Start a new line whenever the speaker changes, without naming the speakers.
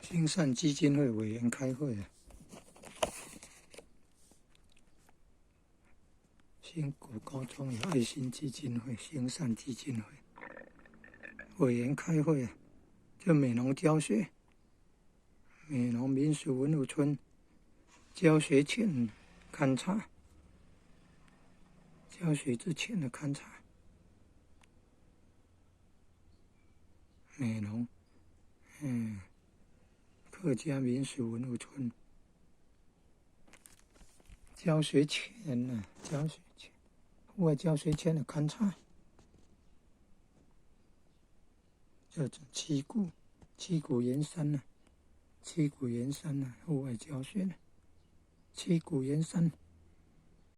兴善基金会委员开会啊！新谷高中有爱心基金会、兴善基金会委员开会啊！就美浓教学、美浓民俗文物村教学前勘察，教学之前的勘察，美浓，客家民俗文物村教学前呢，教学前，户外教学前的勘察，叫做七股盐山呢，七股盐山呢，户外教学呢，七股盐山。